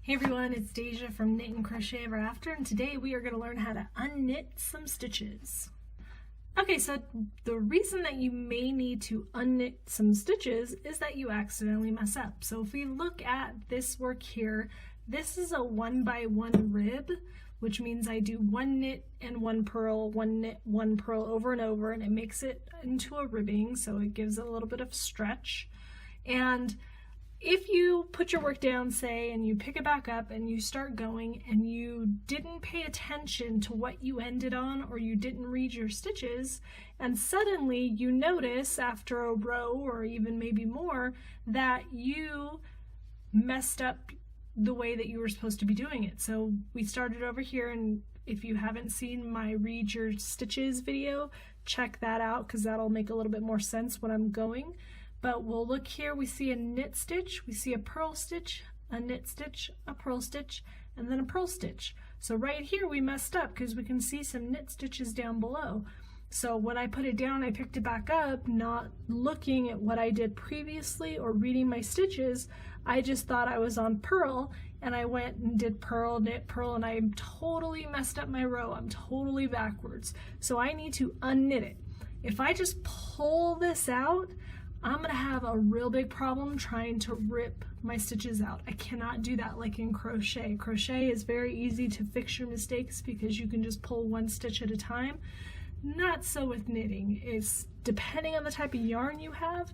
Hey everyone, it's Deja from Knit and Crochet Ever After, and today we are going to learn how to unknit some stitches. Okay, so the reason that you may need to unknit some stitches is that you accidentally mess up. So if we look at this work here, this is a 1x1 rib, which means I do one knit and one purl, one knit, one purl over and over, and it makes it into a ribbing, so it gives it a little bit of stretch. And if you put your work down, say, and you pick it back up and you start going and you didn't pay attention to what you ended on, or you didn't read your stitches, and suddenly you notice after a row or even maybe more that you messed up the way that you were supposed to be doing it. So we started over here, and if you haven't seen my read your stitches video, check that out because that'll make a little bit more sense when I'm going. But we'll look here, we see a knit stitch, we see a purl stitch, a knit stitch, a purl stitch, and then a purl stitch. So right here we messed up because we can see some knit stitches down below. So when I put it down, I picked it back up, not looking at what I did previously or reading my stitches. I just thought I was on purl, and I went and did purl, knit, purl, and I totally messed up my row. I'm totally backwards. So I need to unknit it. If I just pull this out, I'm gonna have a real big problem trying to rip my stitches out. I cannot do that like in crochet. Crochet is very easy to fix your mistakes because you can just pull one stitch at a time. Not so with knitting. It's depending on the type of yarn you have,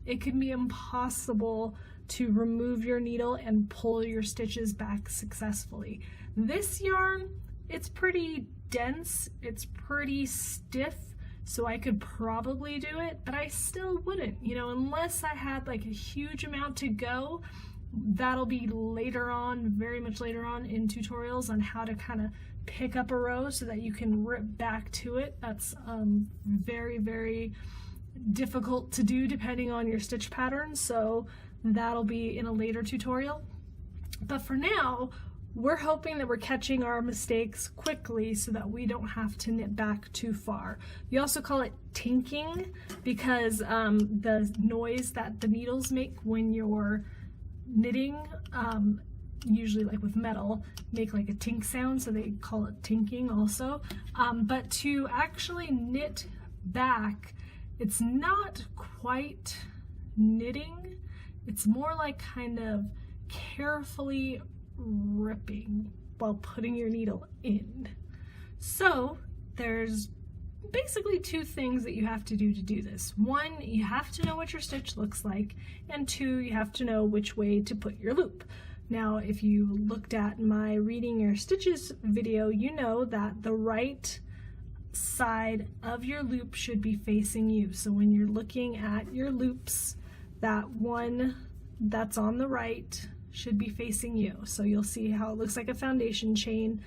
it can be impossible to remove your needle and pull your stitches back successfully. This yarn, it's pretty dense, it's pretty stiff, so I could probably do it, but I still wouldn't, unless I had like a huge amount to go. That'll be later on, very much later on in tutorials on how to kind of pick up a row so that you can rip back to it. That's very, very difficult to do depending on your stitch pattern, so that'll be in a later tutorial. But for now, we're hoping that we're catching our mistakes quickly so that we don't have to knit back too far. You also call it tinking because the noise that the needles make when you're knitting, usually like with metal, make like a tink sound, so they call it tinking also. But to actually knit back, it's not quite knitting, it's more like kind of carefully ripping while putting your needle in. So there's basically two things that you have to do this. One, you have to know what your stitch looks like, and two, you have to know which way to put your loop. Now, if you looked at my reading your stitches video, you know that the right side of your loop should be facing you. So when you're looking at your loops, that one that's on the right should be facing you. So you'll see how it looks like a foundation chain.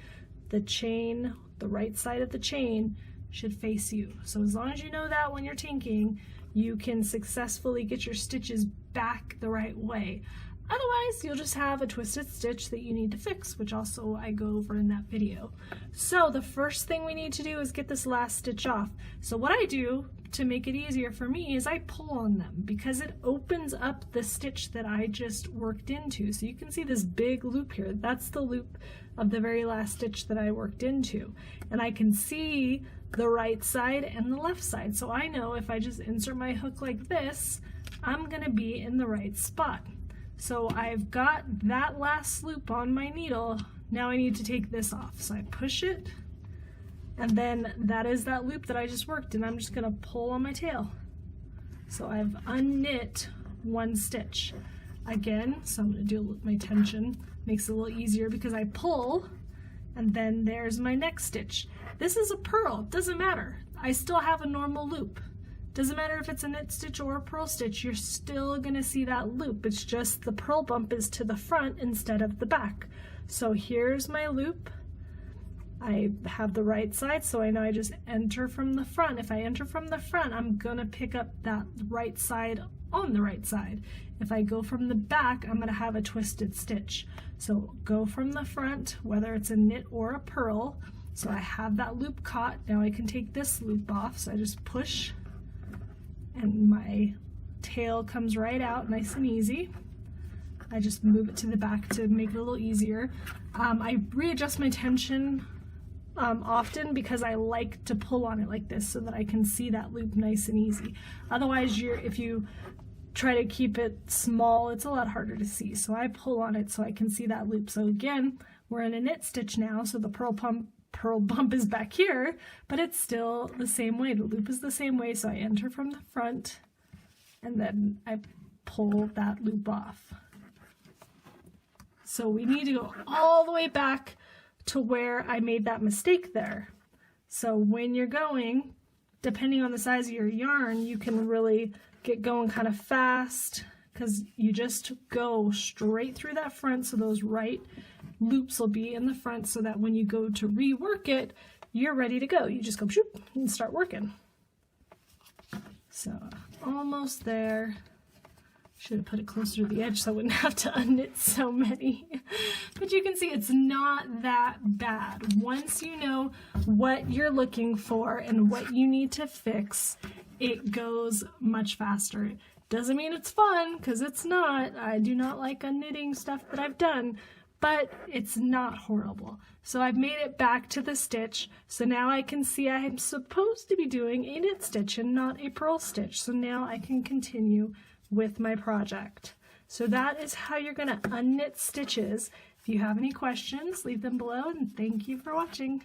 The right side of the chain should face you. So as long as you know that when you're tinking, you can successfully get your stitches back the right way. Otherwise, you'll just have a twisted stitch that you need to fix, which also I go over in that video. So the first thing we need to do is get this last stitch off. So what I do to make it easier for me is I pull on them because it opens up the stitch that I just worked into. So you can see this big loop here. That's the loop of the very last stitch that I worked into. And I can see the right side and the left side. So I know if I just insert my hook like this, I'm gonna be in the right spot. So I've got that last loop on my needle. Now I need to take this off. So I push it, and then that is that loop that I just worked, and I'm just gonna pull on my tail. So I've unknit one stitch. Again, so I'm gonna do my tension. Makes it a little easier because I pull, and then there's my next stitch. This is a purl, doesn't matter. I still have a normal loop. Doesn't matter if it's a knit stitch or a purl stitch, you're still gonna see that loop. It's just the purl bump is to the front instead of the back. So here's my loop. I have the right side, so I know I just enter from the front. If I enter from the front, I'm gonna pick up that right side on the right side. If I go from the back, I'm gonna have a twisted stitch. So go from the front, whether it's a knit or a purl. So I have that loop caught. Now I can take this loop off, so I just push, and my tail comes right out nice and easy. I just move it to the back to make it a little easier. I readjust my tension often because I like to pull on it like this so that I can see that loop nice and easy. Otherwise, if you try to keep it small, it's a lot harder to see. So I pull on it so I can see that loop. So again, we're in a knit stitch now, so the purl bump is back here, but it's still the same way. The loop is the same way, so I enter from the front and then I pull that loop off. So we need to go all the way back to where I made that mistake there. So when you're going, depending on the size of your yarn, you can really get going kind of fast because you just go straight through that front, so those right loops will be in the front so that when you go to rework it, you're ready to go. You just go shoop and start working. So almost there. Should have put it closer to the edge so I wouldn't have to unknit so many. But you can see it's not that bad. Once you know what you're looking for and what you need to fix, it goes much faster. Doesn't mean it's fun, because it's not. I do not like unknitting stuff that I've done, but it's not horrible. So I've made it back to the stitch, so now I can see I'm supposed to be doing a knit stitch and not a purl stitch. So now I can continue with my project. So that is how you're going to unknit stitches. If you have any questions, leave them below, and thank you for watching.